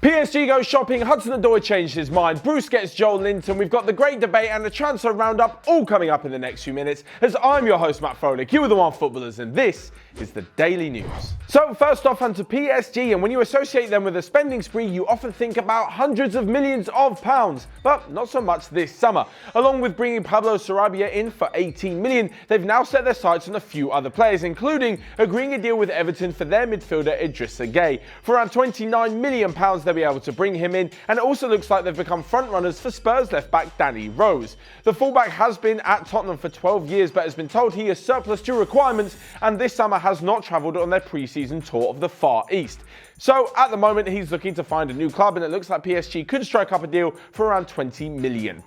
PSG goes shopping, Hudson-Odoi changed his mind, Bruce gets Joelinton, we've got the great debate and the transfer roundup all coming up in the next few minutes as I'm your host Matt Froelich, you are the Onefootballers, and this is the Daily News. So first off, onto PSG, and when you associate them with a spending spree you often think about hundreds of millions of pounds, but not so much this summer. Along with bringing Pablo Sarabia in for 18 million, they've now set their sights on a few other players, including agreeing a deal with Everton for their midfielder Idrissa Gueye. For around £29 million they'll be able to bring him in, and it also looks like they've become front runners for Spurs left back Danny Rose. The fullback has been at Tottenham for 12 years but has been told he is surplus to requirements, and this summer has not travelled on their pre-season tour of the Far East. So at the moment he's looking to find a new club, and it looks like PSG could strike up a deal for around £20 million.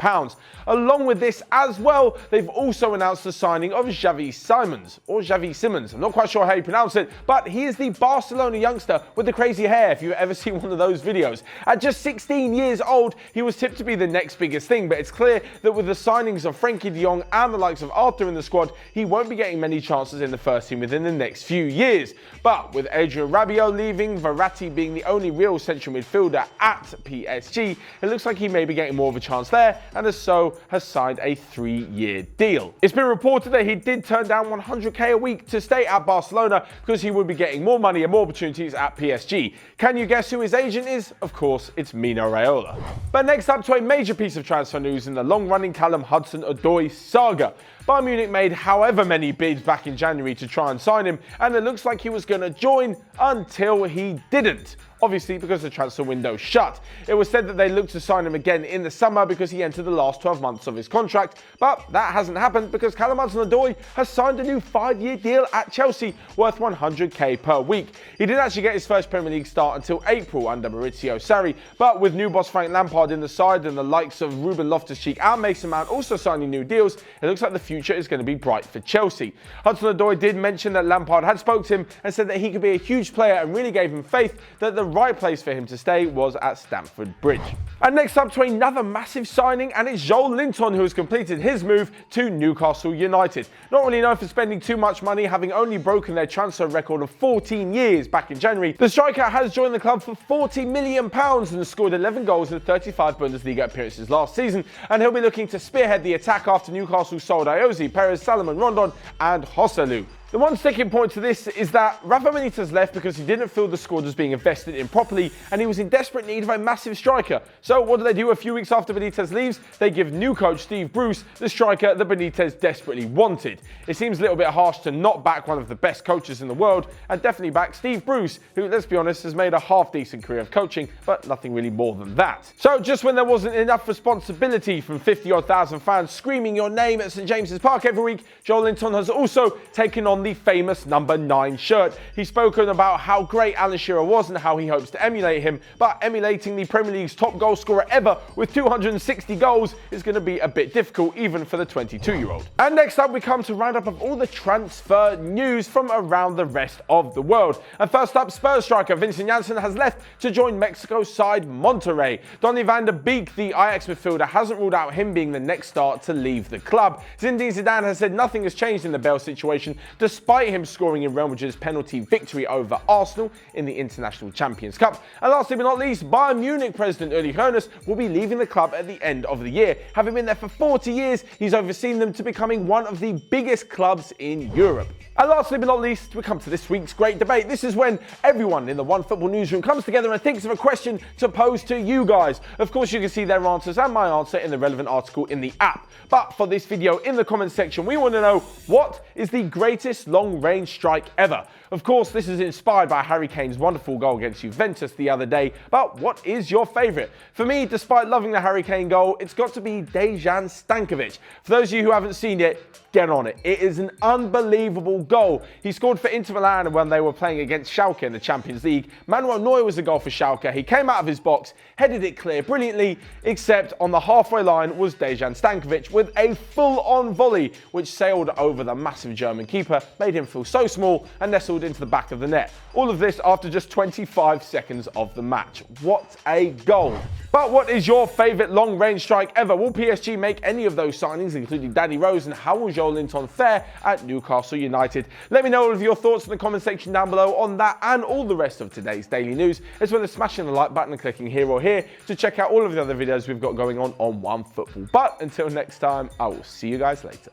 Along with this as well, they've also announced the signing of Xavi Simons. I'm not quite sure how you pronounce it, but he is the Barcelona youngster with the crazy hair, if you've ever seen one of those videos. At just 16 years old, he was tipped to be the next biggest thing, but it's clear that with the signings of Frenkie de Jong and the likes of Arthur in the squad, he won't be getting many chances in the first team within the next few years. But with Adrien Rabiot leaving, Verratti being the only real central midfielder at PSG, it looks like he may be getting more of a chance there, and has signed a 3-year deal. It's been reported that he did turn down 100k a week to stay at Barcelona because he would be getting more money and more opportunities at PSG. Can you guess who his agent is? Of course, it's Mino Raiola. But next up to a major piece of transfer news in the long-running Callum Hudson-Odoi saga. Bayern Munich made however many bids back in January to try and sign him, and it looks like he was going to join until he didn't. Obviously because the transfer window shut. It was said that they looked to sign him again in the summer because he entered the last 12 months of his contract, but that hasn't happened because Callum Hudson-Odoi has signed a new 5-year deal at Chelsea worth 100k per week. He didn't actually get his first Premier League start until April under Maurizio Sarri, but with new boss Frank Lampard in the side and the likes of Ruben Loftus-Cheek and Mason Mount also signing new deals, it looks like the future is going to be bright for Chelsea. Hudson-Odoi did mention that Lampard had spoke to him and said that he could be a huge player, and really gave him faith that the right place for him to stay was at Stamford Bridge. And next up to another massive signing, and it's Joelinton, who has completed his move to Newcastle United. Not really known for spending too much money, having only broken their transfer record of 14 years back in January, the striker has joined the club for £40 million and scored 11 goals in 35 Bundesliga appearances last season, and he'll be looking to spearhead the attack after Newcastle sold Iosi, Perez, Salomon Rondon and Joselu. The one sticking point to this is that Rafa Benitez left because he didn't feel the squad was being invested in properly, and he was in desperate need of a massive striker. So what do? A few weeks after Benitez leaves, they give new coach Steve Bruce the striker that Benitez desperately wanted. It seems a little bit harsh to not back one of the best coaches in the world, and definitely back Steve Bruce, who, let's be honest, has made a half-decent career of coaching, but nothing really more than that. So just when there wasn't enough responsibility from 50-odd thousand fans screaming your name at St James's Park every week, Joelinton has also taken on the famous number 9 shirt. He's spoken about how great Alan Shearer was and how he hopes to emulate him, but emulating the Premier League's top goal scorer ever with 260 goals is going to be a bit difficult even for the 22-year-old. And next up we come to round up of all the transfer news from around the rest of the world. And first up, Spurs striker Vincent Janssen has left to join Mexico's side Monterrey. Donny van der Beek, the Ajax midfielder, hasn't ruled out him being the next star to leave the club. Zinedine Zidane has said nothing has changed in the Bale situation, despite him scoring in Real Madrid's penalty victory over Arsenal in the International Champions Cup. And lastly but not least, Bayern Munich president Uli Hoeneß will be leaving the club at the end of the year. Having been there for 40 years, he's overseen them to becoming one of the biggest clubs in Europe. And lastly but not least, we come to this week's great debate. This is when everyone in the Onefootball newsroom comes together and thinks of a question to pose to you guys. Of course, you can see their answers and my answer in the relevant article in the app. But for this video, in the comments section, we want to know, what is the greatest long-range strike ever? Of course, this is inspired by Harry Kane's wonderful goal against Juventus the other day, but what is your favourite? For me, despite loving the Harry Kane goal, it's got to be Dejan Stankovic. For those of you who haven't seen it, get on it. It is an unbelievable goal. He scored for Inter Milan when they were playing against Schalke in the Champions League. Manuel Neuer was the goal for Schalke. He came out of his box, headed it clear brilliantly, except on the halfway line was Dejan Stankovic with a full-on volley, which sailed over the massive German keeper, made him feel so small and nestled drilled into the back of the net. All of this after just 25 seconds of the match. What a goal. But what is your favourite long-range strike ever? Will PSG make any of those signings, including Danny Rose, and how will Joelinton fare at Newcastle United? Let me know all of your thoughts in the comment section down below on that and all the rest of today's daily news, as well as smashing the like button and clicking here or here to check out all of the other videos we've got going on OneFootball. But until next time, I will see you guys later.